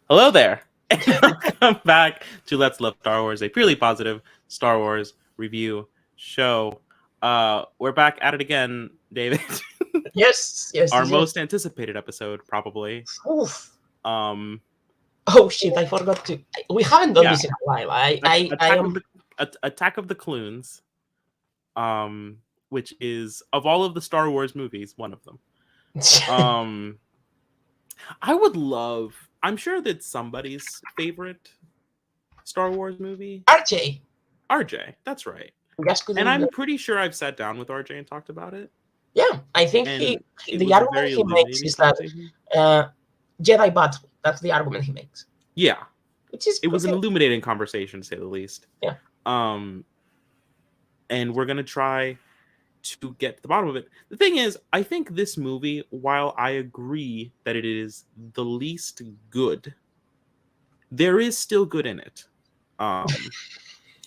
Hello there. Welcome back to Let's Love Star Wars, a purely positive Star Wars review show. We're back at it again, David. Yes, yes, Our yes, yes. most anticipated episode, probably. Oof. Um, Oh shit! I forgot to. We haven't done yeah, this in a while. I Attack of am. the Attack of the Clones. Which is of all of the Star Wars movies, one of them. I would love. I'm sure that's somebody's favorite Star Wars movie. RJ. RJ, that's right. We just And couldn't. I'm pretty sure I've sat down with RJ and talked about it. Yeah, I think And it the was a argument very he makes illuminating is that conversation. Jedi battle. That's the argument he makes. Yeah. Which is It was an okay. illuminating conversation, to say the least. Yeah. And we're gonna try to get to the bottom of it. The thing is, I think this movie, while I agree that it is the least good, there is still good in it.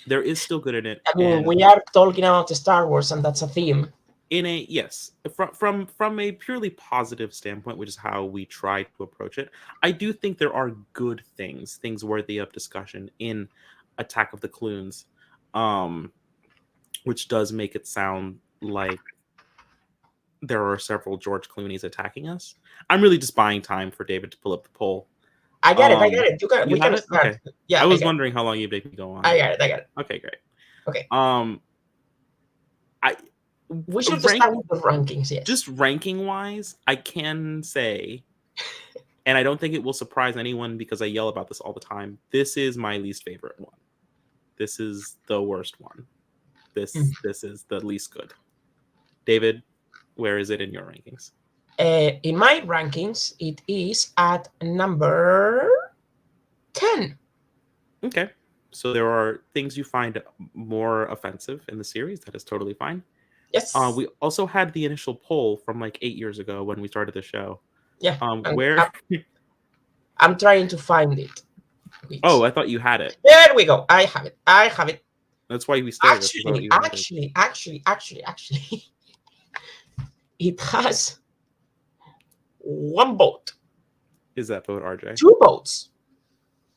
There is still good in it. I mean, And we are talking about Star Wars, and that's a theme. in a yes, from a purely positive standpoint, which is how we try to approach it, I do think there are good things worthy of discussion in Attack of the Clones, which does make it sound like there are several George Clooney's attacking us. I'm really just buying time for David to pull up the poll. I get it. I get it. You We have can it? start. Okay. Yeah, I was get it. wondering how long you'd make me go on. I got it. I got it. Okay, great. Okay. We should start with the rankings. Yes. Just ranking wise, I can say, and I don't think it will surprise anyone because I yell about this all the time, this is my least favorite one. This is the worst one. This is the least good. David, where is it in your rankings? In my rankings, it is at number 10. Okay. So there are things you find more offensive in the series. That is totally fine. Yes. We also had the initial poll from like 8 years ago when we started the show. Yeah. Where I'm trying to find it. Oh, I thought you had it. There we go. I have it. That's why we started. Actually, it has one vote. Is that vote RJ? 2 votes.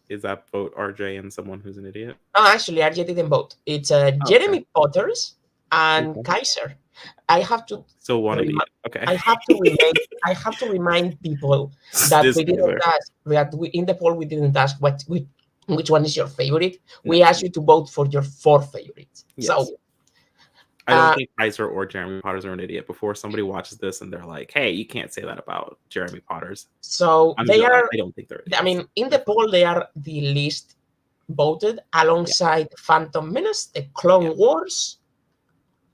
Is that vote RJ and someone who's an idiot? No, actually, RJ didn't vote. It's Jeremy Potters and Kaiser. I have to. So one idiot. Okay. I have to remind people that we didn't ask that in the poll we didn't ask which one is your favorite. We asked you to vote for your 4 favorites. Yes. So I don't think Kaiser or Jeremy Potters are an idiot. Before somebody watches this and they're like, "Hey, you can't say that about Jeremy Potters." So I don't think they're idiots. I mean, in the poll, they are the least voted alongside Phantom Menace, The Clone Wars,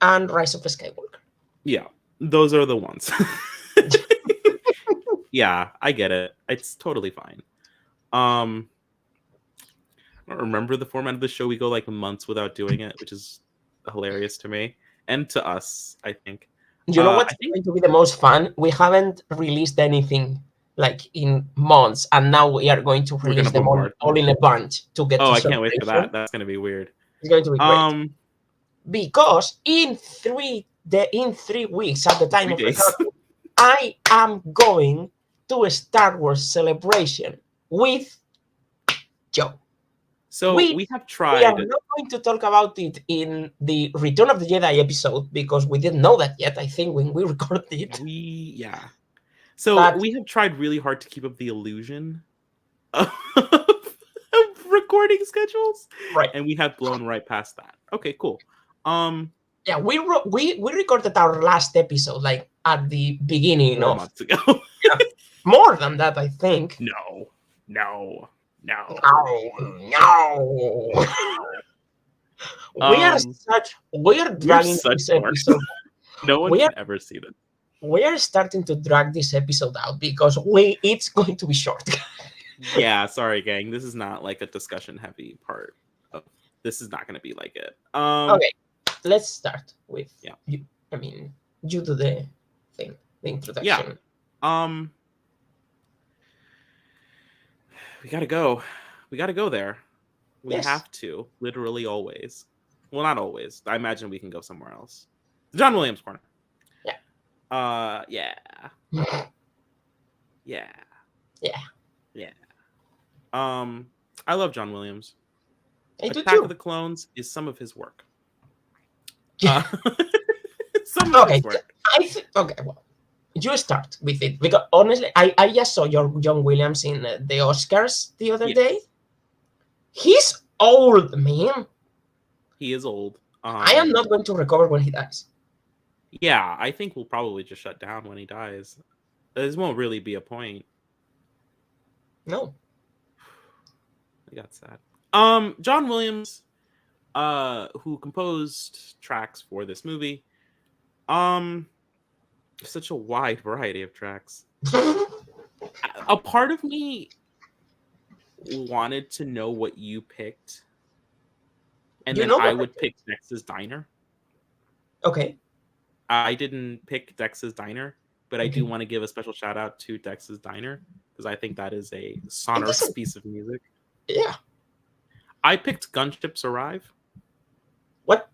and Rise of Skywalker. Yeah, those are the ones. Yeah, I get it. It's totally fine. I don't remember the format of the show. We go like months without doing it, which is hilarious to me and to us, I think. You know what's going to be the most fun? We haven't released anything like in months, and now we are going to release them all in a bunch to get. Oh, I can't wait for that. That's going to be weird. It's going to be great. Because in 3 weeks at the time of recording, I am going to a Star Wars celebration with Joe. So we have tried. We are not going to talk about it in the Return of the Jedi episode because we didn't know that yet, I think, when we recorded it. So we have tried really hard to keep up the illusion of recording schedules. Right. And we have blown right past that. Okay, cool. Yeah, we recorded our last episode like at the beginning 4 of months ago. More than that, I think. No. We are dragging this episode. No one can ever see that. We are starting to drag this episode out because it's going to be short. Yeah, sorry, gang. This is not like a discussion heavy part. This is not going to be like it. Okay, let's start with you. I mean, you do the thing, the introduction. Yeah. We gotta go. We gotta go there. We have to. Literally always. Well, not always. I imagine we can go somewhere else. John Williams corner. Yeah. Yeah. I love John Williams. I do Attack too. of the Clones is some of his work. Yeah. Some of Okay, his work. okay. Well, you start with it because honestly, I just saw your John Williams in the Oscars the other day. He's old, man. He is old. I am not going to recover when he dies. Yeah, I think we'll probably just shut down when he dies. This won't really be a point. No. I got sad. John Williams, who composed tracks for this movie. Such a wide variety of tracks. A part of me wanted to know what you picked, and then I would pick Dex's Diner. Okay. I didn't pick Dex's Diner, but I do want to give a special shout out to Dex's Diner because I think that is a sonorous piece of music. Yeah. I picked Gunships Arrive. What?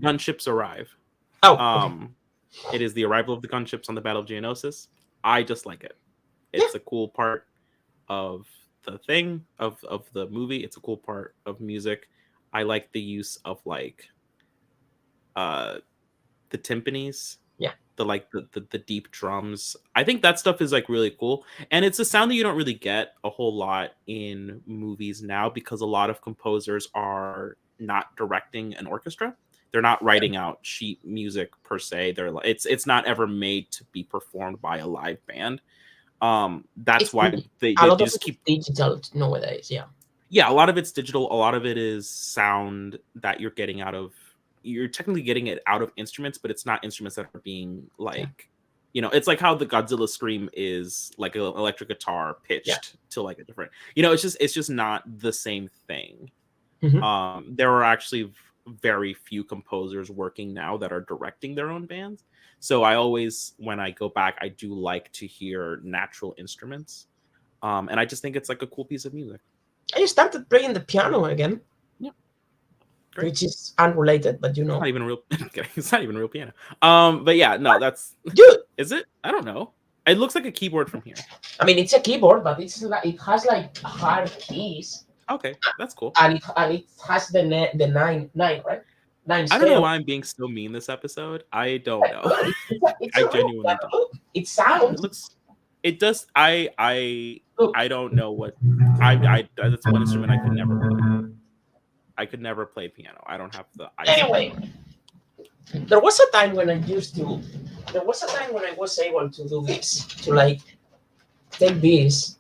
Gunships Arrive. Oh. It is the arrival of the gunships on the Battle of Geonosis. I just like it. It's a cool part of the thing of the movie. It's a cool part of music. I like the use of like the timpanis. Yeah. The deep drums. I think that stuff is like really cool. And it's a sound that you don't really get a whole lot in movies now because a lot of composers are not directing an orchestra. They're not writing out sheet music per se. It's not ever made to be performed by a live band. That's why they just keep digital nowadays. Yeah, a lot of it's digital. A lot of it is sound that you're getting out of. You're technically getting it out of instruments, but it's not instruments that are being like, it's like how the Godzilla scream is like an electric guitar pitched to like a different. It's just not the same thing. Mm-hmm. There are actually very few composers working now that are directing their own bands. So I always, when I go back, I do like to hear natural instruments. And I just think it's like a cool piece of music. I started playing the piano again. Yeah. Great. Which is unrelated, but It's not even real. It's not even real piano. But yeah, no, that's dude. Is it? I don't know. It looks like a keyboard from here. I mean, it's a keyboard, but it has like hard keys. Okay, that's cool. And it has the nine, right? Nine. I don't know why I'm being so mean this episode. I don't know. I genuinely don't. It sounds. It looks. It does. I don't know what. That's one instrument I could never play. I could never play piano. I don't have the. Anyway, there was a time when I used to. There was a time when I was able to do this, to like take this.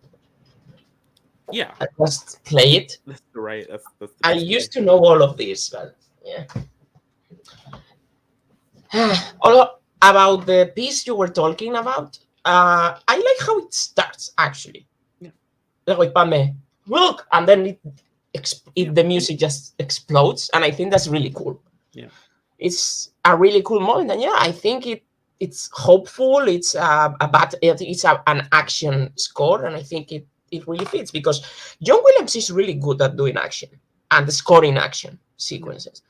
Yeah. I just play it. That's right. That's I used to know all of this, but yeah. About the piece you were talking about, I like how it starts actually. Yeah. Like Padme, look, and then the music just explodes, and I think that's really cool. Yeah. It's a really cool moment, and yeah, I think it's hopeful. It's an action score, and I think it really fits because John Williams is really good at doing action and scoring action sequences.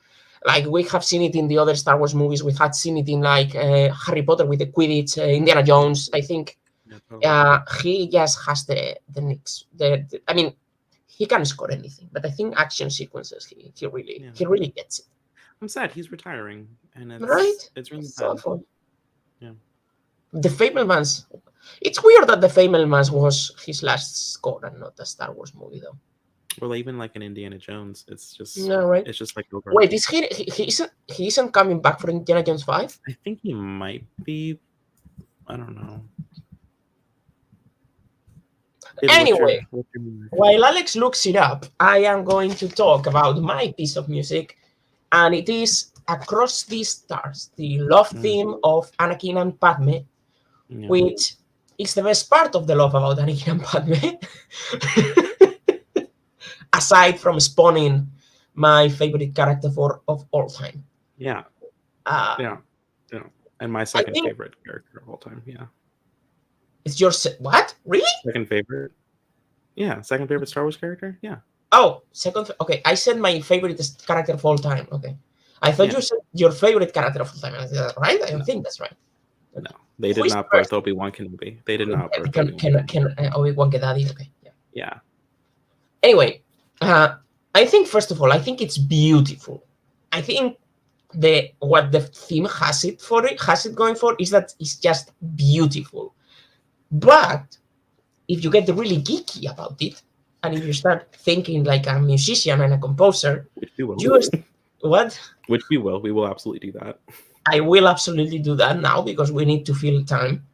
Like we have seen it in the other Star Wars movies. We had seen it in like Harry Potter with the Quidditch, Indiana Jones. I think he just has the nicks. I mean, he can score anything, but I think action sequences he really gets it. I'm sad he's retiring, and it's really sad. Awful. Yeah. The Fabelmans. It's weird that the Fabelmans was his last score and not a Star Wars movie, though. Well, even like in Indiana Jones, it's just right. It's just like over. Wait, is he isn't coming back for Indiana Jones 5? I think he might be. I don't know. Anyway, while Alex looks it up, I am going to talk about my piece of music, and it is Across the Stars, the love theme of Anakin and Padme, which is the best part of the love about Anakin and Padme. Aside from spawning my favorite character of all time. Yeah. And my second favorite character of all time. Yeah. It's your what? Really? Second favorite. Yeah, second favorite Star Wars character. Yeah. Oh, second. Okay, I said my favorite character of all time. Okay, I thought you said your favorite character of all time. Is that right? I don't think that's right. No, they did not birth Obi-Wan Kenobi. They did not birth Obi-Wan Kenobi. Okay. Yeah. Anyway, I think first of all, I think it's beautiful. I think what the theme has it going for is that it's just beautiful. But if you get really geeky about it, and if you start thinking like a musician and a composer, Which we will. What? Which we will. We will absolutely do that. I will absolutely do that now because we need to fill time.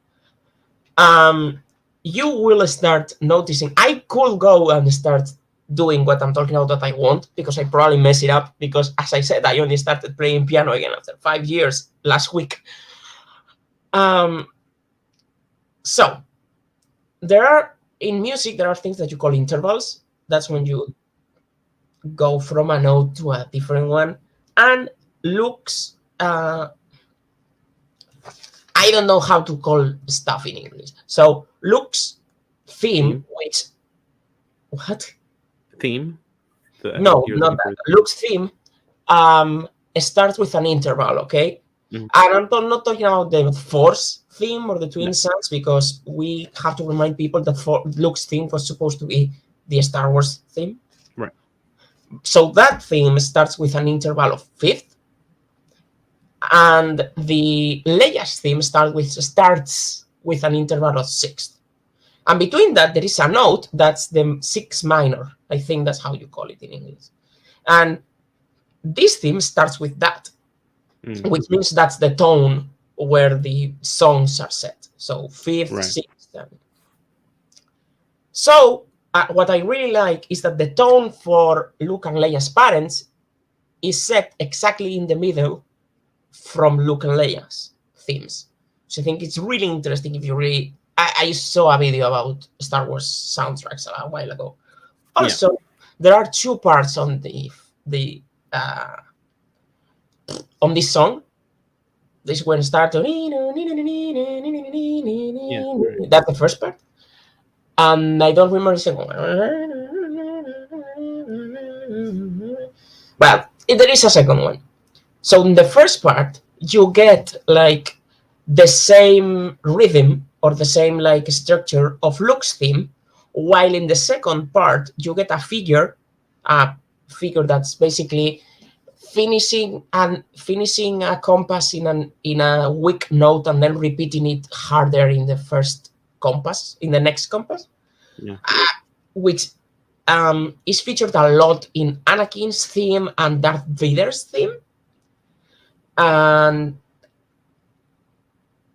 You will start noticing. I could go and start doing what I'm talking about that I want, because I probably mess it up, because as I said, I only started playing piano again after 5 years last week. So in music, there are things that you call intervals. That's when you go from a note to a different one. And looks, I don't know how to call stuff in English. So looks, theme, which, what? Theme? No, not that. Looks, theme, starts with an interval, okay? Mm-hmm. And I'm not talking about the Force theme or the Twin Suns, because we have to remind people that Luke's theme was supposed to be the Star Wars theme. Right. So that theme starts with an interval of fifth, and the Leia's theme starts with an interval of sixth. And between that, there is a note that's the sixth minor. I think that's how you call it in English. And this theme starts with that, which means that's the tone where the songs are set. So fifth, right. Sixth. So what I really like is that the tone for Luke and Leia's parents is set exactly in the middle from Luke and Leia's themes. So I think it's really interesting if you really... I saw a video about Star Wars soundtracks a while ago. Also, there are two parts on on this song. This one starts. That's the first part, and I don't remember the second one. Well, there is a second one. So in the first part, you get like the same rhythm or the same like structure of Luke's theme, while in the second part you get a figure that's basically finishing a compass in a weak note and then repeating it harder in the first compass, in the next compass, which is featured a lot in Anakin's theme and Darth Vader's theme, and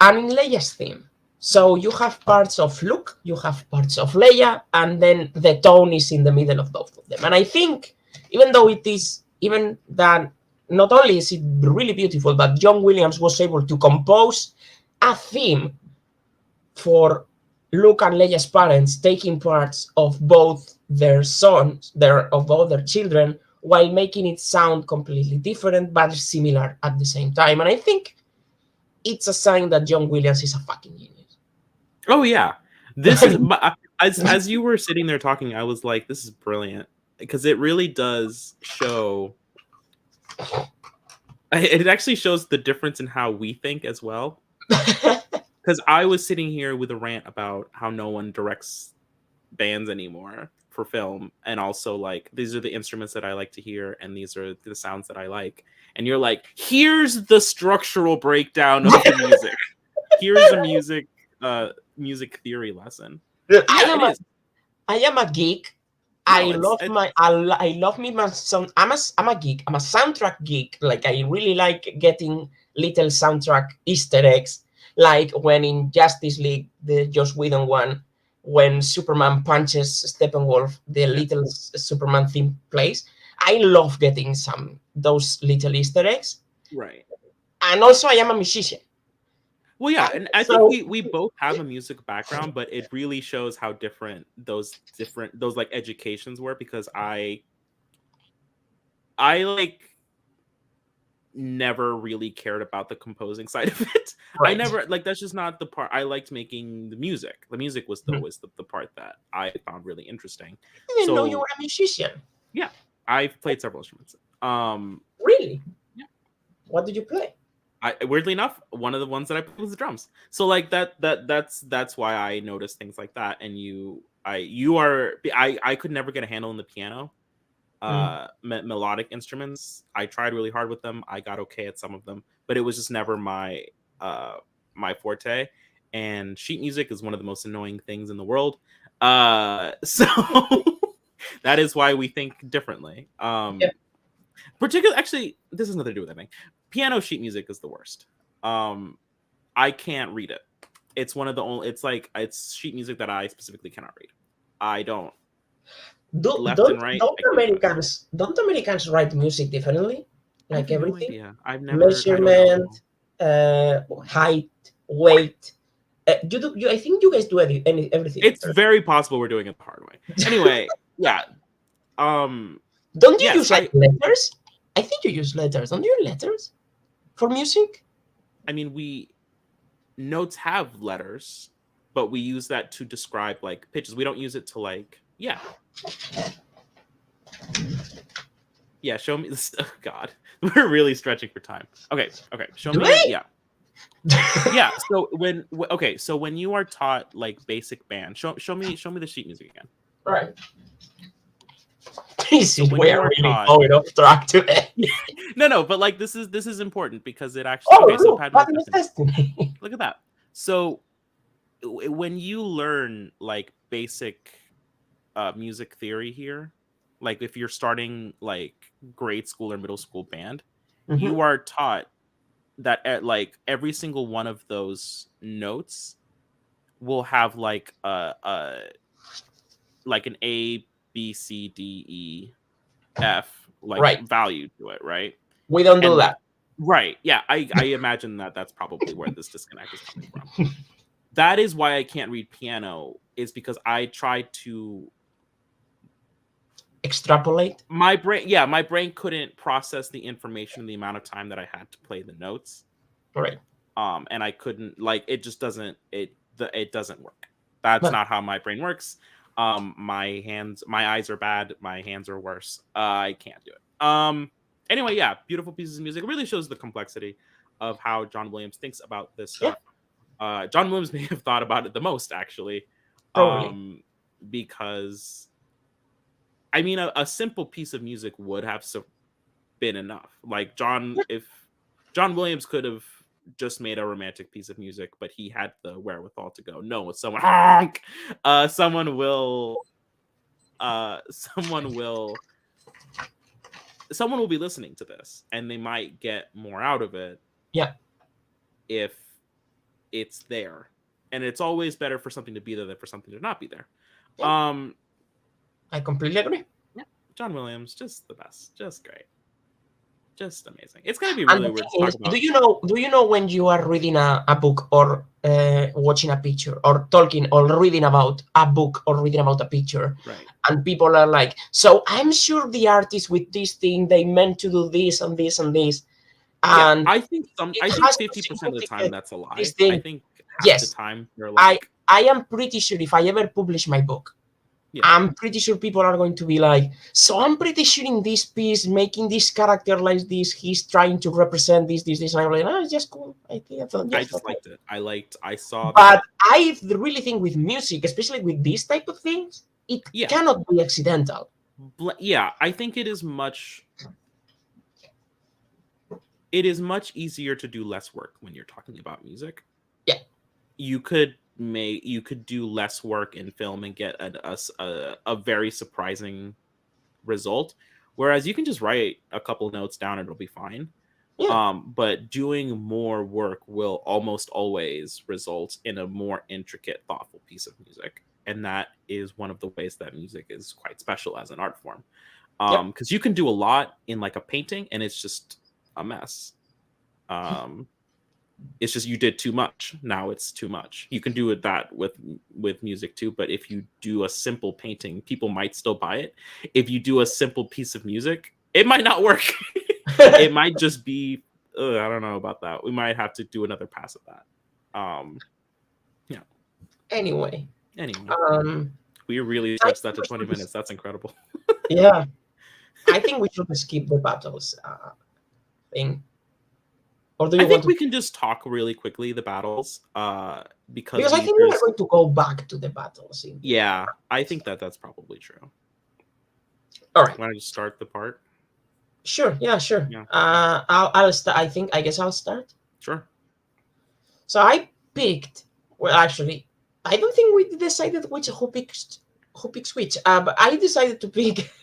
in Leia's theme. So you have parts of Luke, you have parts of Leia, and then the tone is in the middle of both of them. And I think, even that not only is it really beautiful, but John Williams was able to compose a theme for Luke and Leia's parents, taking parts of both their sons, of both their children, while making it sound completely different but similar at the same time. And I think it's a sign that John Williams is a fucking genius. Oh yeah, this is as you were sitting there talking, I was like, this is brilliant, because it really does show. It actually shows the difference in how we think as well. Because I was sitting here with a rant about how no one directs bands anymore for film, and also like these are the instruments that I like to hear, and these are the sounds that I like. And you're like, here's the structural breakdown of the music. Here's a music theory lesson. I am a geek. I'm a geek. I'm a soundtrack geek. Like, I really like getting little soundtrack Easter eggs, like when in Justice League, the Joss Whedon one, when Superman punches Steppenwolf, the little Superman theme plays. I love getting those little Easter eggs. Right. And also, I am a musician. Well, yeah, and I think we both have a music background, but it really shows how different those like educations were, because I like never really cared about the composing side of it. Right. I never, like, that's just not the part. I liked making the music. The music was always the part that I found really interesting. I didn't know you were a musician. Yeah, I've played several instruments. Really? Yeah. What did you play? Weirdly enough, one of the ones that I played was the drums. So like that's why I noticed things like that. And you I could never get a handle on the piano. Melodic instruments, I tried really hard with them. I got okay at some of them, but it was just never my my forte. And sheet music is one of the most annoying things in the world. So that is why we think differently. Particularly, actually, this has nothing to do with anything. Piano sheet music is the worst. I can't read it. It's one of the only. It's sheet music that I specifically cannot read. I don't. Left and right. Don't Americans write music differently? Like everything? No, I've never measurement, height, weight. I think you guys do everything. It's very possible we're doing it the hard way. Anyway, yeah. Don't you use letters? I think you use letters. Don't you use letters for music? I mean, notes have letters, but we use that to describe like pitches. We don't use it to like, yeah. Show me this. Oh God, we're really stretching for time. Okay. Show me. Yeah. Yeah. So when you are taught like basic band, show me the sheet music again. Right. This is where we going off track today. No, but like this is important because it actually. Look at that. So when you learn like basic music theory here, like if you're starting like grade school or middle school band, you are taught that at like every single one of those notes will have like like an A, B, C, D, E, F like value to it, right? We don't do that. Right. Yeah, I imagine that's probably where this disconnect is coming from. That is why I can't read piano, is because I try to extrapolate. My brain couldn't process the information the amount of time that I had to play the notes. Right. And I couldn't, like, it just doesn't, it doesn't work. That's not how my brain works. My eyes are bad. My hands are worse. I can't do it. Anyway, yeah, beautiful pieces of music. It really shows the complexity of how John Williams thinks about this stuff. John Williams may have thought about it the most, actually. Totally. Because, I mean, a simple piece of music would have been enough. Like, if John Williams could have just made a romantic piece of music, but he had the wherewithal to go, no, someone will be listening to this and they might get more out of it. Yeah. If it's there. And it's always better for something to be there than for something to not be there. Yeah. I completely agree. Yeah. John Williams, just the best. Just great. Just amazing. It's gonna be really weird to talk about. Do you know when you are reading a book or watching a picture or talking or reading about a book or reading about a picture, right? And people are like, so I'm sure the artist with this thing, they meant to do this and this and this. And I think 50% of the time that's a lie. I think half the time they're like, I am pretty sure if I ever publish my book, I'm pretty sure people are going to be like, so I'm pretty sure in this piece, making this character like this, he's trying to represent this. And I'm like, it's just cool. I just liked it. I saw. But I really think with music, especially with these type of things, it cannot be accidental. Yeah, I think it is much easier to do less work when you're talking about music. Yeah. You could do less work in film and get a very surprising result, whereas you can just write a couple notes down and it'll be fine. But doing more work will almost always result in a more intricate, thoughtful piece of music, and that is one of the ways that music is quite special as an art form, because you can do a lot in like a painting and it's just a mess. It's just you did too much. Now it's too much. You can do that with music too, but if you do a simple painting, people might still buy it. If you do a simple piece of music, it might not work. It might just be, I don't know about that. We might have to do another pass at that. Yeah. Anyway. We really stretched that to 20 minutes. That's incredible. Yeah. I think we should skip the battles thing. Or do I you want think to? we can just talk really quickly the battles, because Because I think we are going to go back to the battles. Yeah, I think that's probably true. All right. Want to just start the part? Sure. Yeah. Sure. Yeah. I'll start. I guess I'll start. Sure. So I picked. Well, actually, I don't think we decided who picks which. But I decided to pick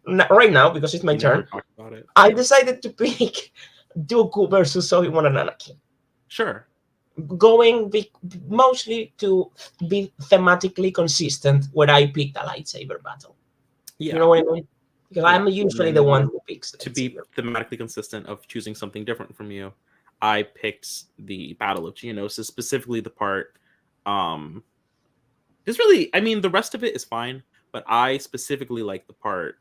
right now because it's my We never turn. talked about it. I decided to pick Dooku versus Obi-Wan and Anakin. Sure. Going mostly to be thematically consistent when I picked a lightsaber battle. Yeah. You know what I mean? Because Yeah. I'm usually the one who picks To be thematically consistent of choosing something different from you, I picked the Battle of Geonosis, specifically the part. It's really, I mean, the rest of it is fine, but I specifically like the part,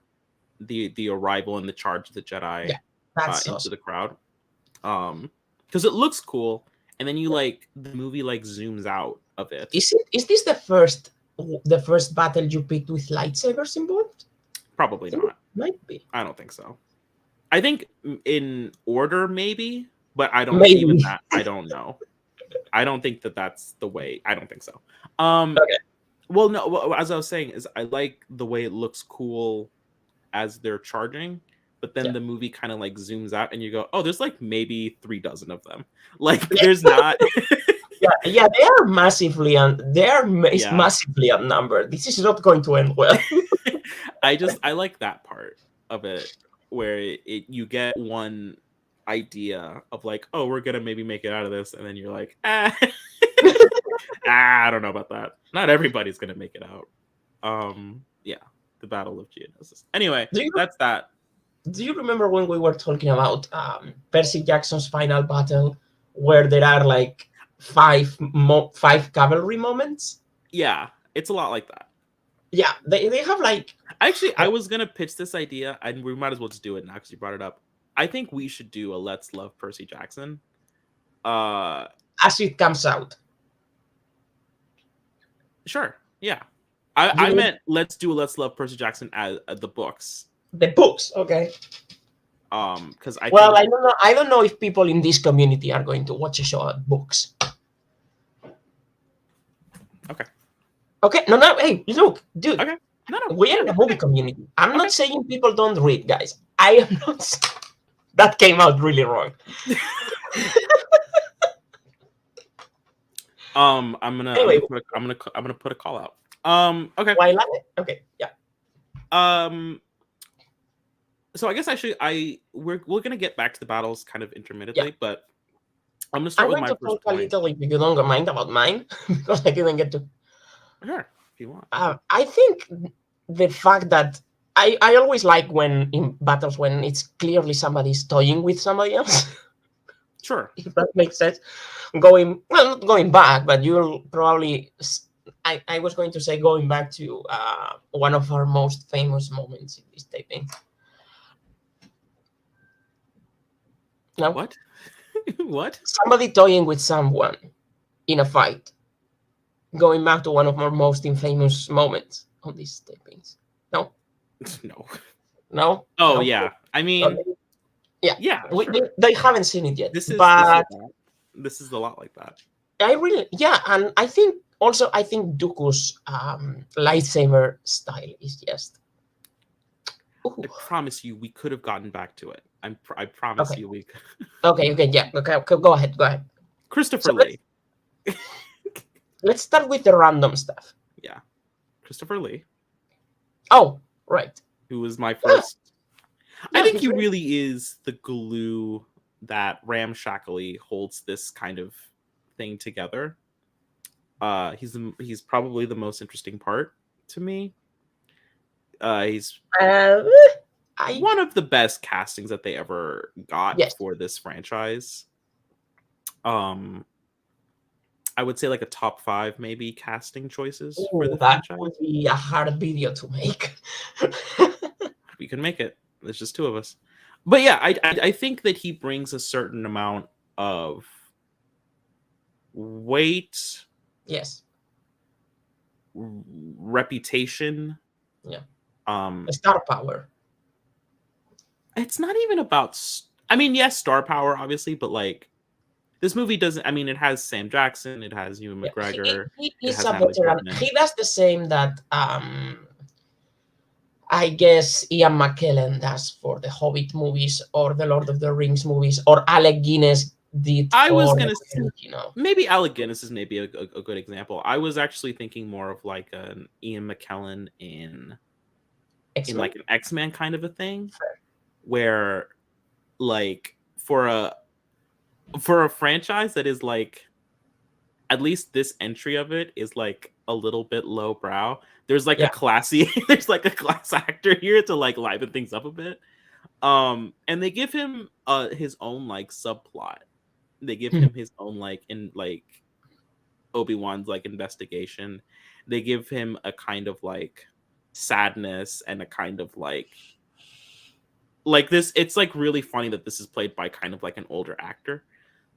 the arrival and the charge of the Jedi that's into awesome. the crowd, because it looks cool, and then you the movie zooms out of it. Is this the first battle you picked with lightsabers involved? Probably not. Might be. I don't think so. I think in order maybe, but I don't Maybe. even that. I don't know. I don't think that's the way. I don't think so. Okay. Well, no. As I was saying, is I like the way it looks cool as they're charging, but then the movie kind of zooms out, and you go, "Oh, there's maybe 3 dozen of them." There's not. Yeah, they are massively massively outnumbered. This is not going to end well. I like that part of it where you get one idea of oh, we're gonna maybe make it out of this, and then you're like, I don't know about that. Not everybody's gonna make it out. Yeah, the Battle of Geonosis. Anyway, that's that. Do you remember when we were talking about Percy Jackson's final battle, where there are 5 cavalry moments? Yeah, it's a lot like that. Yeah, they have Actually, I was gonna pitch this idea, and we might as well just do it now because you brought it up. I think we should do a Let's Love Percy Jackson. As it comes out. Sure. Yeah. I meant let's do a Let's Love Percy Jackson as the books. The books, okay. Because I don't know if people in this community are going to watch a show at books. Okay. Okay. No. Hey, look, dude. Okay. No. We are in a movie community. I'm not saying people don't read, guys. I am not. That came out really wrong. I'm gonna put a call out. Okay. Why not? Okay. Yeah. So I guess actually we're gonna get back to the battles kind of intermittently, but I'm gonna start with my first point. I'm going to talk a little, if you don't mind, about mine because I didn't get to. Sure, if you want. I think the fact that I always like when in battles when it's clearly somebody's toying with somebody else. Sure. If that makes sense. Not going back, but you'll probably. I was going to say going back to one of our most famous moments in this taping. No? What? What? Somebody toying with someone in a fight. Going back to one of our most famous moments on these tapings. No? No. No? Oh, no? yeah. I mean, yeah. Sure. They haven't seen it yet. This is a lot like that. And I think Dooku's lightsaber style is just. Ooh. I promise you, we could have gotten back to it. I promise you, we could. Okay, yeah. Okay, go ahead. Christopher Lee. Let's start with the random stuff. Yeah, Christopher Lee. Oh, right. Who was my first? I think he really is the glue that ramshackly holds this kind of thing together. He's probably the most interesting part to me. He's one of the best castings that they ever got for this franchise. I would say a top 5 maybe casting choices for the franchise. That would be a hard video to make. We can make it. There's just 2 of us. But yeah, I think that he brings a certain amount of weight. Yes. Reputation. Yeah. Star power. It's not even about. I mean, yes, star power, obviously, but This movie doesn't. I mean, it has Sam Jackson, it has Ewan Yeah, McGregor, he it is has a Natalie veteran. Portman. He does the same that I guess Ian McKellen does for the Hobbit movies or the Lord of the Rings movies, or Alec Guinness did I was for gonna you know. maybe Alec Guinness is maybe a good example. I was actually thinking more of like an Ian McKellen in X-Men? like an X-Men kind of a thing, Fair. where like for a franchise that is like, at least this entry of it is like a little bit lowbrow. There's like a classy, there's like a class actor here to like liven things up a bit. And they give him his own like subplot. They give him his own like in like Obi-Wan's like investigation. They give him a kind of like sadness and a kind of like this. It's like really funny that this is played by kind of like an older actor,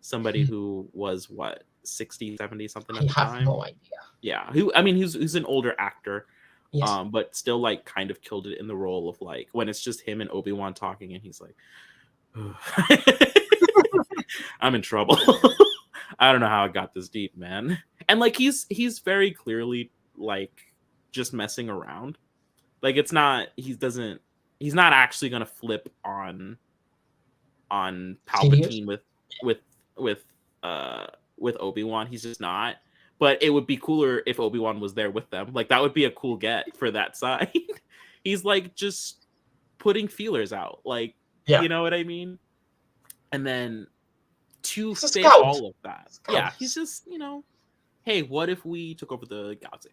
somebody who was what 60, 70 something at the time. I have no idea. Yeah, who's an older actor, Yes. but still like kind of killed it in the role of like when it's just him and Obi-Wan talking, and he's like, I'm in trouble. I don't know how I got this deep, man. And like he's very clearly like just messing around. Like it's not he's not actually gonna flip on Palpatine with Obi-Wan. He's just not. But it would be cooler if Obi-Wan was there with them. Like that would be a cool get for that side. He's like just putting feelers out. Like you know what I mean? And then to fit all of that. Yeah, he's just, hey, what if we took over the galaxy?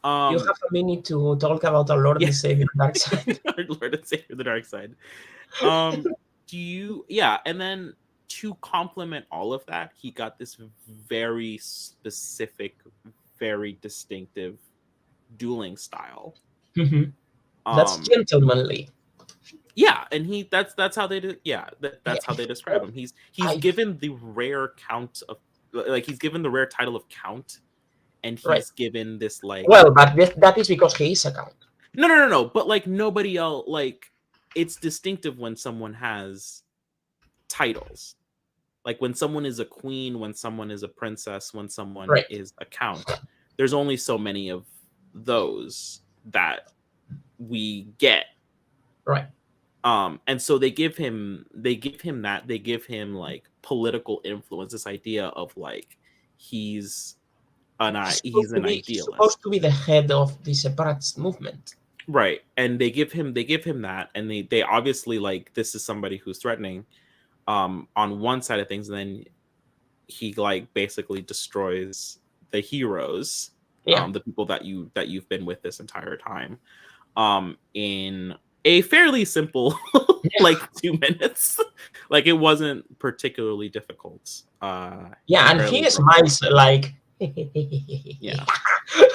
You have a minute to talk about our Lord and Savior, the dark side. Our Lord and Savior, the dark side. And then to complement all of that, he got this very specific, very distinctive dueling style. That's gentlemanly. Yeah, and that's how they how they describe him. He's given the rare count of he's given the rare title of Count, and he's given this like but that is because he is a count. No. But like nobody else, like it's distinctive when someone has titles. Like when someone is a queen, when someone is a princess, when someone is a count. There's only so many of those that we get. Right. And so they give him like political influence, this idea of like he's an idealist. He's supposed to be the head of the separatist movement. Right. And they give him that, and they obviously like this is somebody who's threatening on one side of things, and then he like basically destroys the heroes, the people that you've been with this entire time, in a fairly simple like 2 minutes. Like it wasn't particularly difficult. And he smiles like yeah.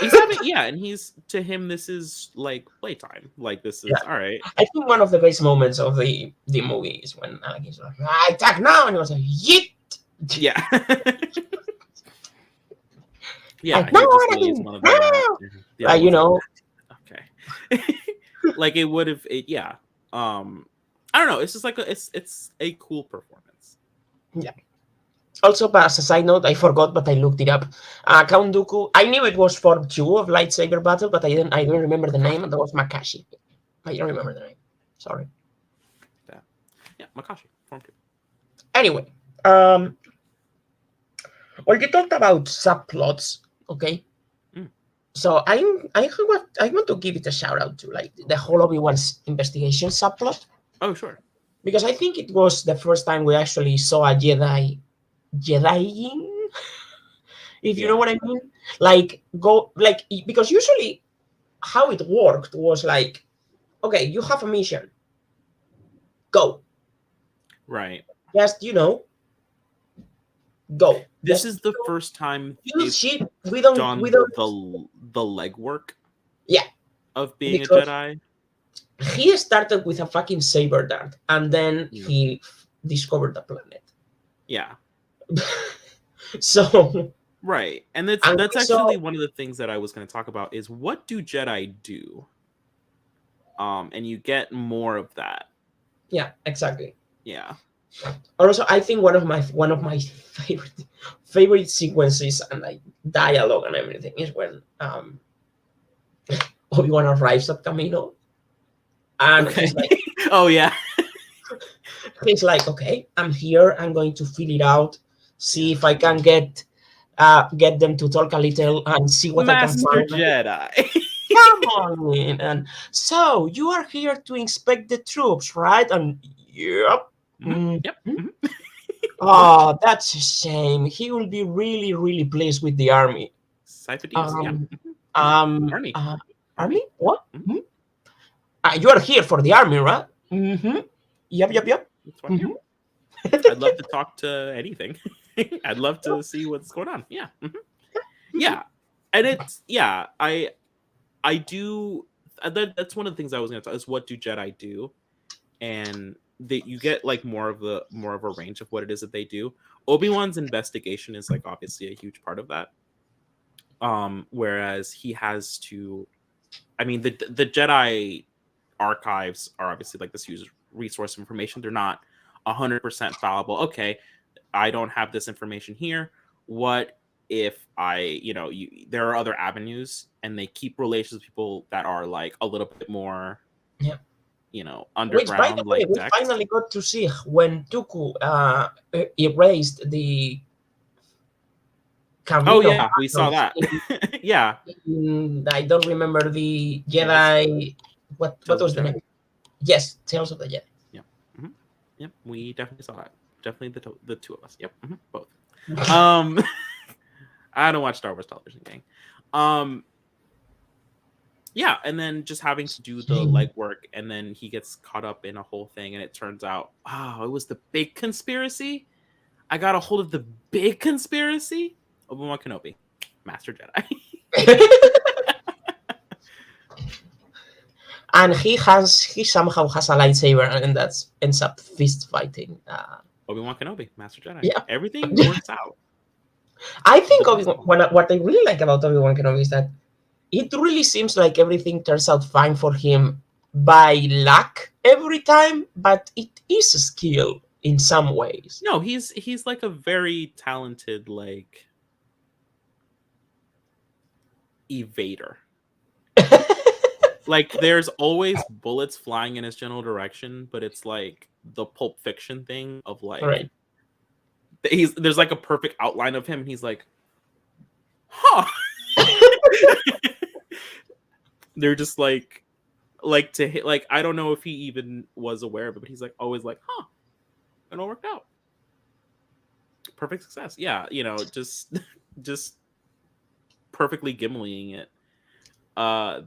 He's having, and he's, to him, this is like playtime. Like this is all right. I think one of the best moments of the movie is when Anakin's like, I attack now, and he was like, yeet. Yeah. One of the okay. Like it would have I don't know, it's just like it's a cool performance. Yeah. Also, as a side note, I forgot, but I looked it up. Count Dooku, I knew it was Form 2 of lightsaber battle, but I don't remember the name. That was Makashi. I don't remember the name. Sorry. Yeah, Makashi, Form 2. Anyway, well, you talked about subplots, okay? So I want to give it a shout out to like the whole Obi-Wan's investigation subplot. Oh, sure. Because I think it was the first time we actually saw a Jediing, if you know what I mean. Because usually how it worked was like, okay, you have a mission, go. Right. Just, go. This is the first time we don't the legwork. Yeah. Of being a Jedi. He started with a fucking saber dart, and then he discovered the planet. Yeah. So. Right, and that's actually one of the things that I was going to talk about is what do Jedi do? And you get more of that. Yeah, exactly. Yeah. Also, I think one of my favorite sequences and like dialogue and everything is when Obi-Wan arrives at Camino and Okay. he's like, Oh yeah. okay, I'm here. I'm going to fill it out, see Yeah. if I can get them to talk a little and see what I can Master find. Jedi. Come on in. And so you are here to inspect the troops, right? And yep. Yep. Mhm. Oh, that's a shame. He will be really, really pleased with the army. Sifo-Dyas. Yeah. Um, Army. army? Army. What? Mhm. Hmm? You are here for the army, right? Mm-hmm. Yep, yep, yep. That's why I'm here. Mhm. I'd love to talk to anything. I'd love to see what's going on. Yeah. Yeah. And it's yeah, I do that's one of the things I was gonna talk is what do Jedi do? And that you get like more of a range of what it is that they do. Obi-Wan's investigation is like obviously a huge part of that. Whereas he has to I mean the Jedi archives are obviously like this huge resource of information. They're not 100% fallible. Okay, I don't have this information here. What if there are other avenues and they keep relations with people that are like a little bit more, Yeah. Which, by the underground, way, like we Dex. finally got to see when Dooku erased the Oh Camino yeah, we saw battles that. Yeah, I don't remember the Jedi. What Tales of was the the Jedi. name? Yes, Tales of the Jedi. Yeah, yep. We definitely saw that. Definitely the two of us. Yep, both. Um, I don't watch Star Wars television, gang. Um, yeah, and then just having to do the Shame. legwork, and then he gets caught up in a whole thing, and it turns out, it was the big conspiracy. I got a hold of the big conspiracy. Obi-Wan Kenobi, Master Jedi. And he somehow has a lightsaber, and that ends up fist fighting. Obi-Wan Kenobi, Master Jedi. Yeah. Everything works out. I For the think best. what I really like about Obi-Wan Kenobi is that it really seems like everything turns out fine for him by luck every time, but it is a skill in some ways. No, he's like a very talented like evader. Like there's always bullets flying in his general direction, but it's like the Pulp Fiction thing of like Right. there's like a perfect outline of him, and he's like, huh. They're just like to hit, like I don't know if he even was aware of it, but he's like always like, huh, it all worked out. Perfect success. Yeah, just perfectly Gimliing it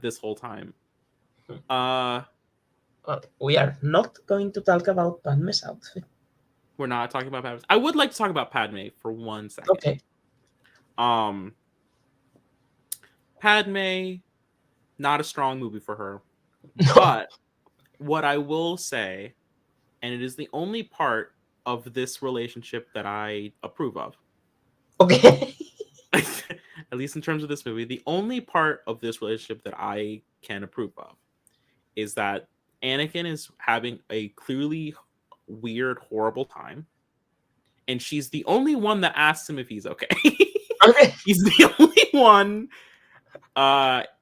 this whole time. We are not going to talk about Padme's outfit. We're not talking about Padme. I would like to talk about Padme for 1 second. Okay. Padme, not a strong movie for her. No. But what I will say, and it is the only part of this relationship that I approve of. Okay. At least in terms of this movie, the only part of this relationship that I can approve of is that Anakin is having a clearly weird, horrible time, and she's the only one that asks him if he's okay. Okay. He's the only one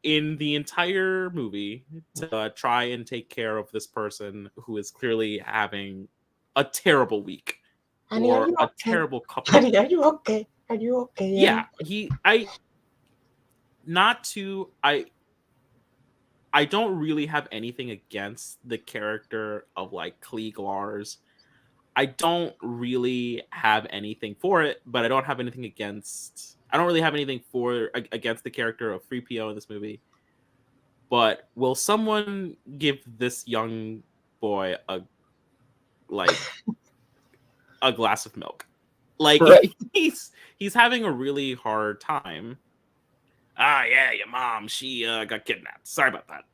in the entire movie to try and take care of this person who is clearly having a terrible week. Honey, or a okay? terrible couple. Honey, are you okay? Are you okay? Yeah, I don't really have anything against the character of like Klieg Lars. I don't really have anything for it, but I don't have anything against. I don't really have anything against the character of 3PO in this movie. But will someone give this young boy a glass of milk? Like Right. he's having a really hard time. Yeah, your mom, she got kidnapped. Sorry about that.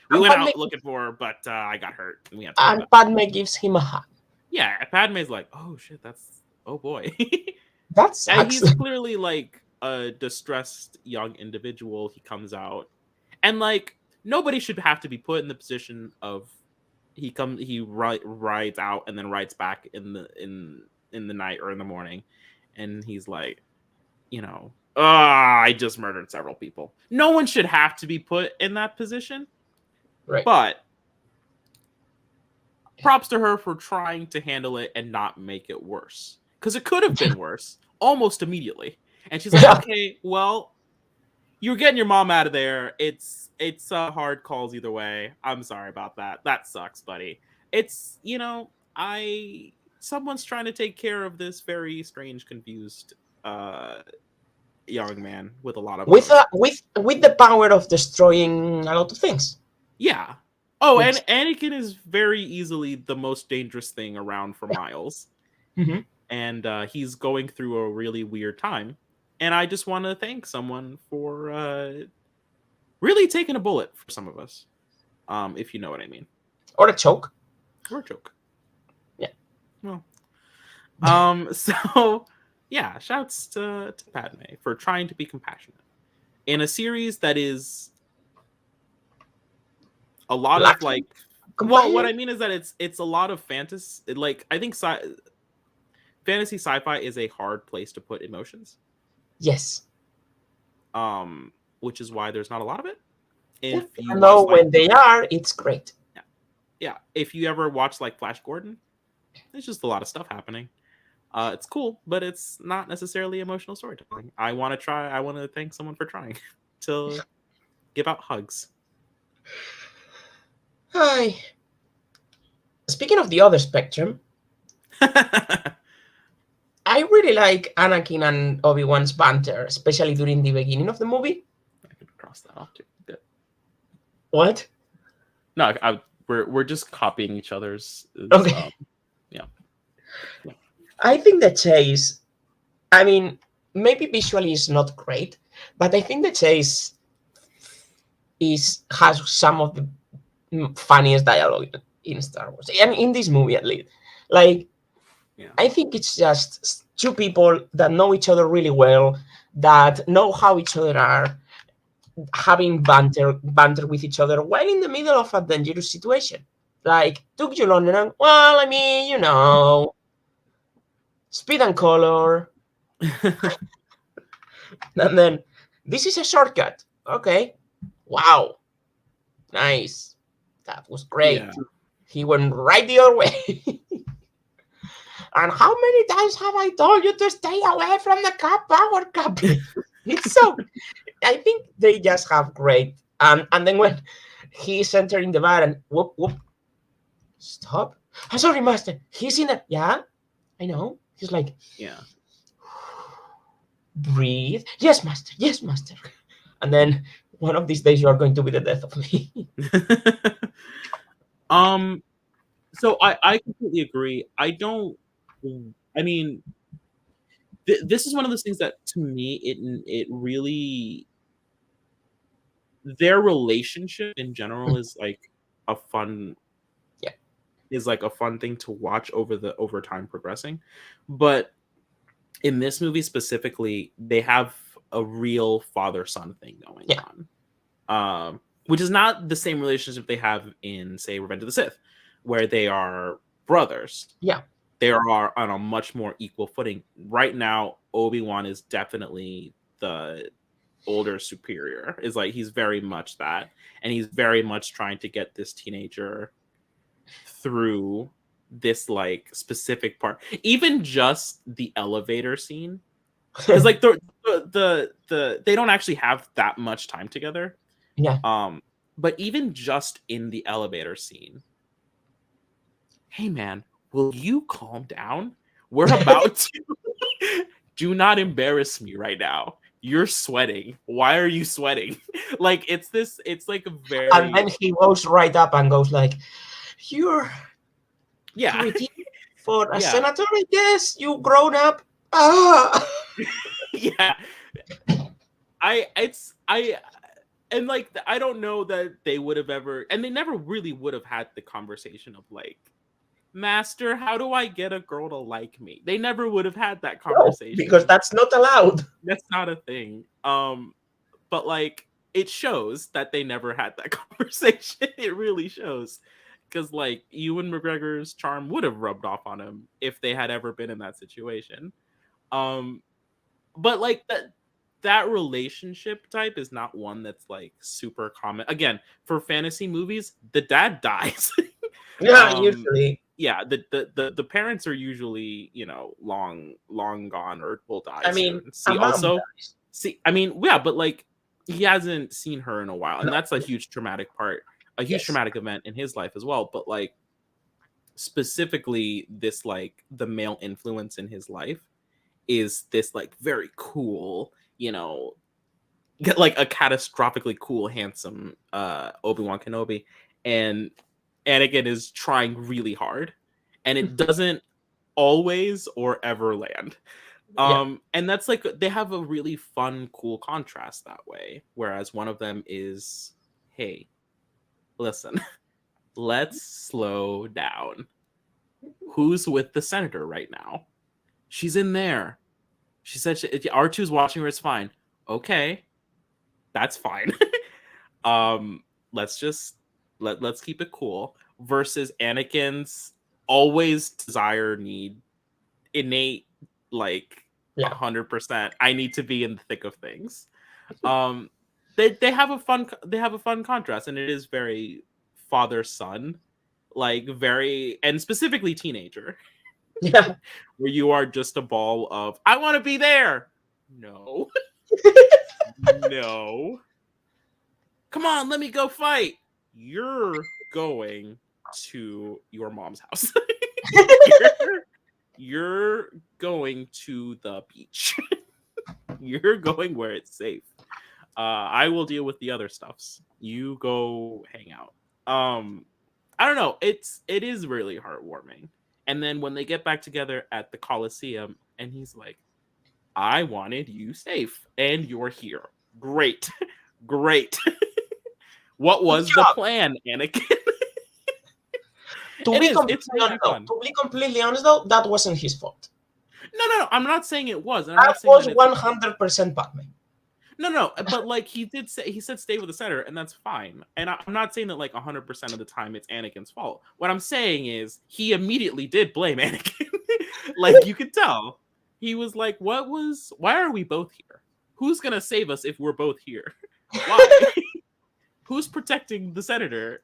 We went out looking for her, but I got hurt. And we had to And Padme gives him a hug. Yeah, Padme's like, oh shit, oh boy. That And sucks. he's clearly like a distressed young individual. He comes out, and like nobody should have to be put in the position of he rides out and then rides back in the night or in the morning, and he's like, I just murdered several people. No one should have to be put in that position, Right. but props to her for trying to handle it and not make it worse, because it could have been worse almost immediately. And she's like, okay, well, you're getting your mom out of there. It's hard calls either way. I'm sorry about that. That sucks, buddy. It's, someone's trying to take care of this very strange, confused young man with a lot of with the power of destroying a lot of things. Yeah. Oh, and Anakin is very easily the most dangerous thing around for Miles. Mm-hmm. And he's going through a really weird time. And I just want to thank someone for really taking a bullet for some of us, if you know what I mean. Or a choke. Or a choke. Yeah. Well. So, yeah, shouts to Padme for trying to be compassionate in a series that is a lot of like. Well, what I mean is that it's a lot of fantasy. Like, I think fantasy sci-fi is a hard place to put emotions. Yes. Which is why there's not a lot of it. If you know when they are, it's great. Yeah. If you ever watch like Flash Gordon, there's just a lot of stuff happening. It's cool, but it's not necessarily emotional storytelling. I want to thank someone for trying to give out hugs. Hi. Speaking of the other spectrum, I really like Anakin and Obi-Wan's banter, especially during the beginning of the movie. I could cross that off too. Good. What? No, we're just copying each other's. Okay. Yeah. I think the chase, I mean, maybe visually is not great, but I think the chase has some of the funniest dialogue in Star Wars, and in this movie at least. Like, yeah. I think it's just two people that know each other really well, that know how each other are, having banter with each other while in the middle of a dangerous situation. Like, took you long enough? Well, I mean, speed and color. And then, this is a shortcut. Okay. Wow. Nice. That was great. Yeah. He went right the other way. And how many times have I told you to stay away from the power couple? It's so... I think they just have great... And then when he's entering the bar and whoop. Stop. I'm sorry, Master. He's in a... Yeah, I know. He's like... Yeah. Breathe. Yes, Master. Yes, Master. And then one of these days you are going to be the death of me. So I completely agree. This is one of those things that, to me, it really, their relationship in general is like a fun, is like a fun thing to watch over time progressing. But in this movie specifically, they have a real father-son thing going on, which is not the same relationship they have in, say, Revenge of the Sith, where they are brothers. Yeah. They are on a much more equal footing. Right now, Obi-Wan is definitely the older superior. Is like, he's very much that. And he's very much trying to get this teenager through this like specific part. Even just the elevator scene. Because like they don't actually have that much time together. Yeah. But even just in the elevator scene, hey man, will you calm down? We're about to... Do not embarrass me right now. You're sweating. Why are you sweating? Like, it's like a very... And then he goes right up and goes like, you're pretty for a senator, I guess. You grown up. Yeah. And like, I don't know that they would have ever, and they never really would have had the conversation of like, Master, how do I get a girl to like me? They never would have had that conversation. No, because that's not allowed. That's not a thing. But like, it shows that they never had that conversation. It really shows. because like Ewan McGregor's charm would have rubbed off on him if they had ever been in that situation. But like that relationship type is not one that's like super common. Again, for fantasy movies, the dad dies. Yeah, usually. Yeah, the parents are usually, long gone or will die I mean, soon. a mom dies. I mean, yeah, but like he hasn't seen her in a while, and No. that's a huge traumatic part, a huge Yes. traumatic event in his life as well. But like specifically, this like the male influence in his life is this like very cool, get like a catastrophically cool, handsome Obi-Wan Kenobi, and Anakin is trying really hard, and it doesn't always or ever land. And that's like they have a really fun, cool contrast that way. Whereas one of them is, hey, listen, let's slow down. Who's with the senator right now? She's in there. She said R2's watching her. It's fine. Okay, that's fine. Let's just let's keep it cool. Versus Anakin's always desire, need, innate, like 100%. I need to be in the thick of things. They have a fun contrast, and it is very father son, like very, and specifically teenager. Yeah. Where you are just a ball of I want to be there. No. No. Come on, let me go fight. You're going to your mom's house. You're going to the beach. You're going where it's safe. I will deal with the other stuffs. You go hang out. I don't know. It is really heartwarming. And then when they get back together at the Coliseum, and he's like, I wanted you safe, and you're here. Great. Great. What was the plan, Anakin? To be completely honest, though, that wasn't his fault. No. I'm not saying it was. That was 100% Padme. No, but like he said stay with the senator, and that's fine. And I'm not saying that like 100% of the time it's Anakin's fault. What I'm saying is he immediately did blame Anakin. Like you could tell. He was like, why are we both here? Who's gonna save us if we're both here? Why? Who's protecting the senator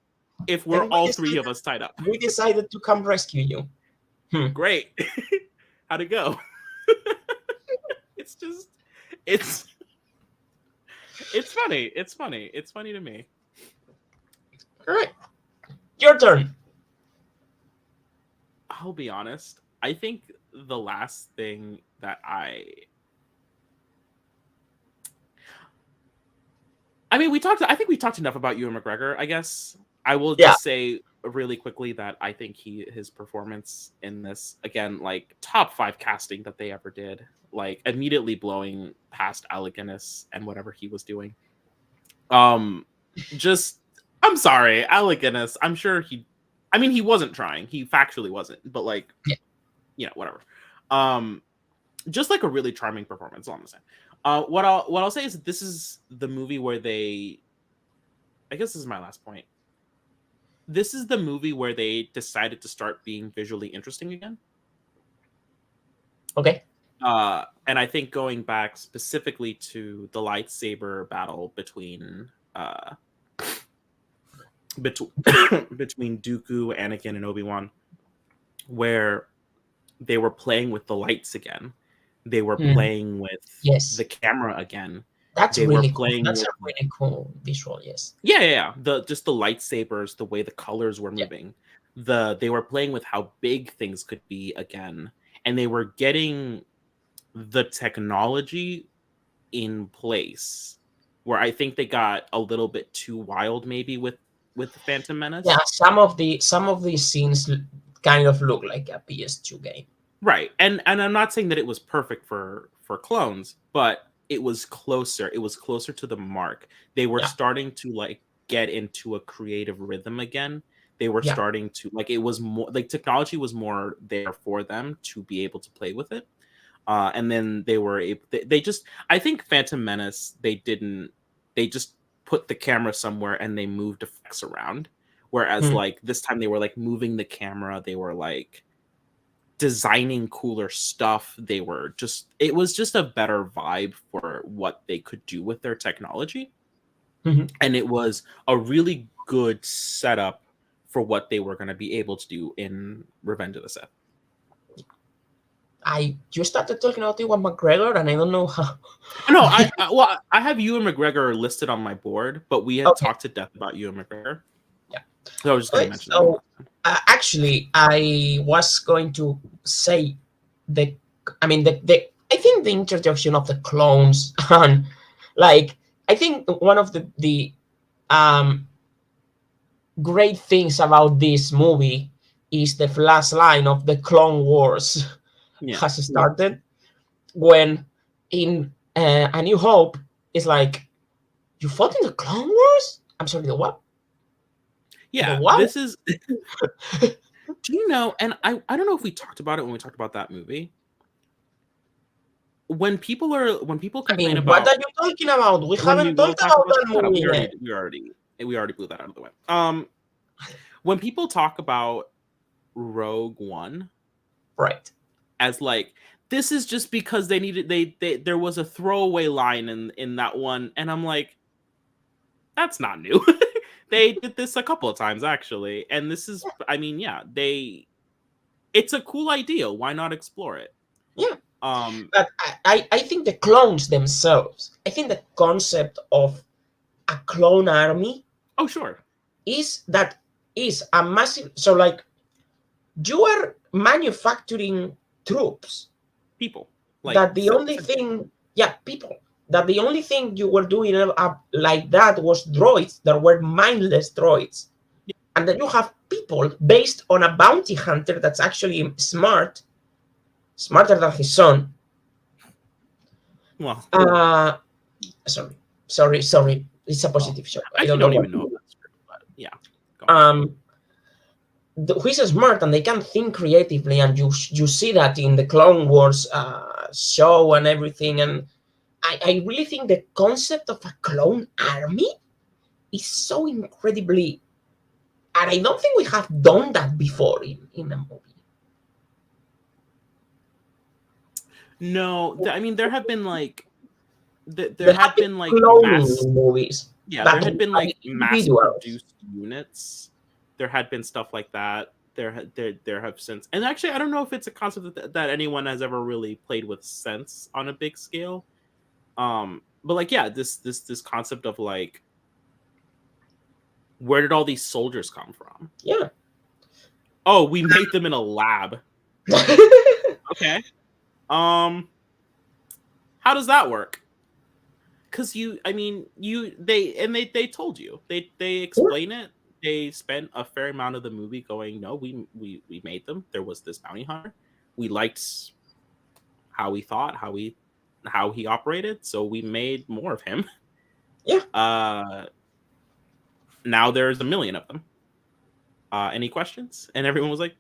if we're all three of us tied up? We decided to come rescue you. Great. How'd it go? It's funny. It's funny. It's funny to me. All right. Your turn. I'll be honest. I think the last thing that I mean, I think we talked enough about Ewan McGregor, I guess. I will just say really quickly that I think his performance in this, again, like top 5 casting that they ever did, like immediately blowing past Alec Guinness and whatever he was doing. I'm sorry, Alec Guinness, I'm sure he wasn't trying. He factually wasn't, but like, whatever. Just like a really charming performance, all I'm saying. What I'll say is this is the movie where I guess this is my last point. This is the movie where they decided to start being visually interesting again. Okay. And I think going back specifically to the lightsaber battle between Dooku, Anakin, and Obi-Wan, where they were playing with the lights again. They were playing with the camera again. That's really cool. That's a really cool visual, yes. Yeah. Just the lightsabers, the way the colors were moving. They were playing with how big things could be again. And they were getting the technology in place where I think they got a little bit too wild maybe with the Phantom Menace. Yeah, some of these scenes kind of look like a PS2 game. Right. And I'm not saying that it was perfect for clones, but it was closer. It was closer to the mark. They were starting to like get into a creative rhythm again. They were starting to like, it was more like technology was more there for them to be able to play with it. And then they were able, they just, I think Phantom Menace, they just put the camera somewhere and they moved effects around. Whereas like this time they were like moving the camera, they were like designing cooler stuff. They were just, it was just a better vibe for what they could do with their technology. And it was a really good setup for what they were going to be able to do in Revenge of the Sith. You started talking about Ewan McGregor, and I don't know how. No, I have Ewan McGregor listed on my board, but we had talked to death about Ewan McGregor. Yeah, so I was just going to mention. So actually, I was going to say I think the introduction of the clones and like I think one of the great things about this movie is the last line of the Clone Wars has started when in A New Hope is like, you fought in the Clone Wars? I'm sorry, the what? Yeah, the what? This is. Do you know? And I don't know if we talked about it when we talked about that movie. When people complain about, what are you talking about? We haven't talked about that movie yet. We already blew that out of the way. When people talk about Rogue One, right, as like, this is just because they needed there was a throwaway line in that one, and I'm like, that's not new. They did this a couple of times actually, and this is, I mean, it's a cool idea. Why not explore it? Yeah. But I think the clones themselves, I think the concept of a clone army, oh sure, is a massive. So like, you are manufacturing troops, people, like that the only thing, people, that the only thing you were doing like that was droids that were mindless droids, and then you have people based on a bounty hunter that's actually smarter than his son. Well, sorry, it's a positive shot. I don't even know if that's true, but who is smart and they can think creatively, and you see that in the Clone Wars show and everything. And I really think the concept of a clone army is so incredibly, and I don't think we have done that before in a movie. No, I mean, there have been like there have been like movies. Yeah, there had been like mass-produced units. There had been stuff like that. There have since, and actually, I don't know if it's a concept that anyone has ever really played with since on a big scale. But like, this concept of like, where did all these soldiers come from? Yeah. Oh, we made them in a lab. Okay. How does that work? Because they told you, they explain it. They spent a fair amount of the movie going, no, we made them. There was this bounty hunter. We liked how he thought, how he operated, so we made more of him. Yeah. Now there's 1 million of them. Any questions? And everyone was like,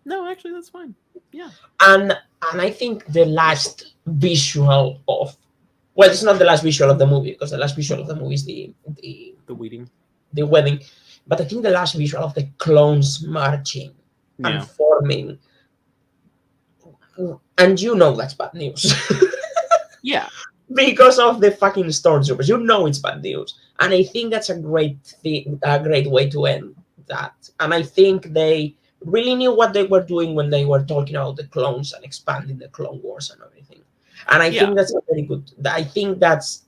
no, actually, that's fine. Yeah. And I think the last visual of, well, it's not the last visual of the movie, because the last visual of the movie is the wedding. But I think the last visual of the clones marching and forming, and that's bad news. Yeah. Because of the fucking stormtroopers, it's bad news. And I think that's a great thing, a great way to end that. And I think they really knew what they were doing when they were talking about the clones and expanding the Clone Wars and everything. And I think that's a very good. I think that's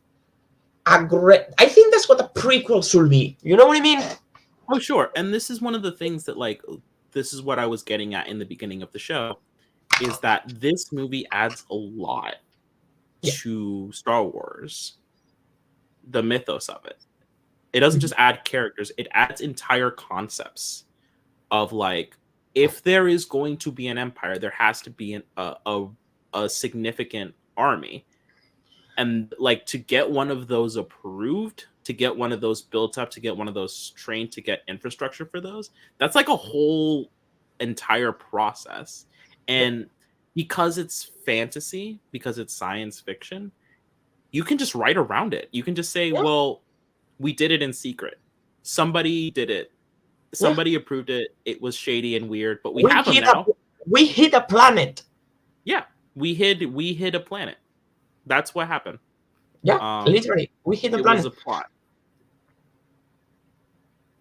what a prequel should be. You know what I mean? Oh, sure. And this is one of the things that, like, this is what I was getting at in the beginning of the show, is that this movie adds a lot to Star Wars, the mythos of it. It doesn't just add characters, it adds entire concepts of, like, if there is going to be an empire, there has to be a significant army. And, like, to get one of those approved, to get one of those built up, to get one of those trained, to get infrastructure for those, that's like a whole entire process. And because it's fantasy, because it's science fiction, you can just write around it. You can just say, well, we did it in secret. Somebody did it somebody approved it. It was shady and weird, but we We have them hit now. We hit a planet. Yeah, we hid a planet. That's what happened. Yeah, literally, we hit the It planet. was a plot.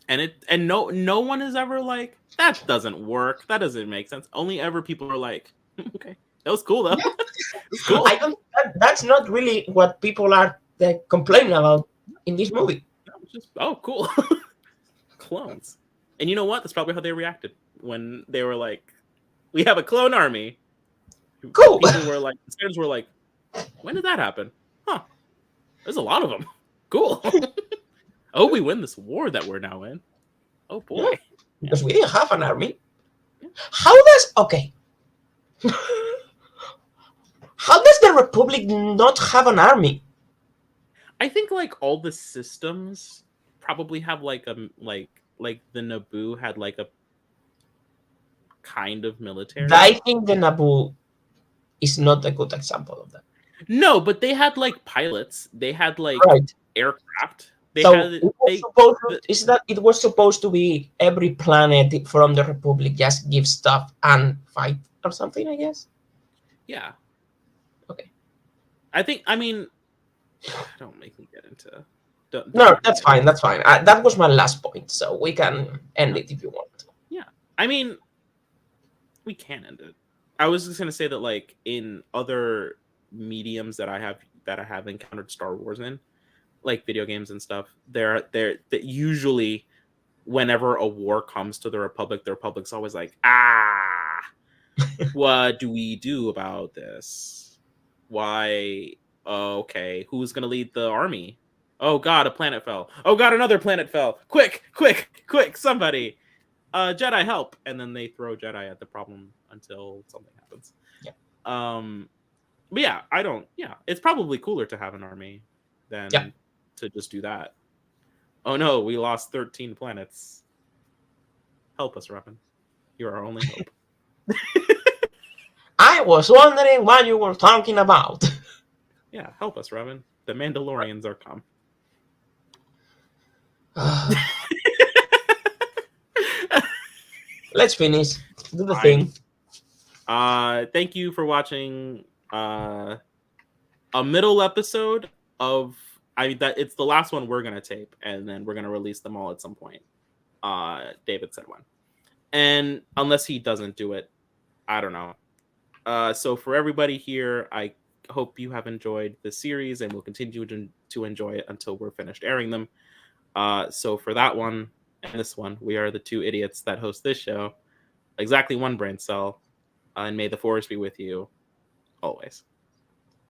And no one is ever like, that doesn't work. That doesn't make sense. Only ever people are like, okay, that was cool though. It's cool. I don't. That's not really what people are complaining about in this movie. Just, oh, cool. Clones. And you know what? That's probably how they reacted when they were like, we have a clone army. Cool. People were like, the fans were like, when did that happen? Huh. There's a lot of them. Cool. Oh, we win this war that we're now in. Oh boy. Yeah, because we didn't have an army. How does how does the Republic not have an army? I think like all the systems probably have like a like the Naboo had like a kind of military. I think the Naboo is not a good example of that. No, but they had like pilots. They had like aircraft. They so had, it was supposed to be every planet from the Republic just give stuff and fight or something, I guess. Yeah. Okay. I mean, don't make me get into. No, that's fine. That's fine. That was my last point, so we can end it if you want. Yeah, I mean, we can end it. I was just gonna say that, like, in other mediums that I have encountered Star Wars in, like video games and stuff, that usually whenever a war comes to the Republic's always like, what do we do about this? Why? Okay, who's gonna lead the army? Oh god, a planet fell. Oh god, another planet fell. Quick, somebody. Jedi help. And then they throw Jedi at the problem until something happens. Yeah. But yeah, it's probably cooler to have an army than to just do that. Oh no, we lost 13 planets. Help us, Robin. You're our only hope. I was wondering what you were talking about. Yeah, help us, Robin. The Mandalorians are come. Let's finish. Do the thing. Thank you for watching a middle episode of it's the last one we're gonna tape, and then we're gonna release them all at some point. David said when. And unless he doesn't do it, I don't know. So for everybody here, I hope you have enjoyed the series and will continue to enjoy it until we're finished airing them. So for that one and this one, we are the two idiots that host this show. Exactly one brain cell. And may the force be with you always.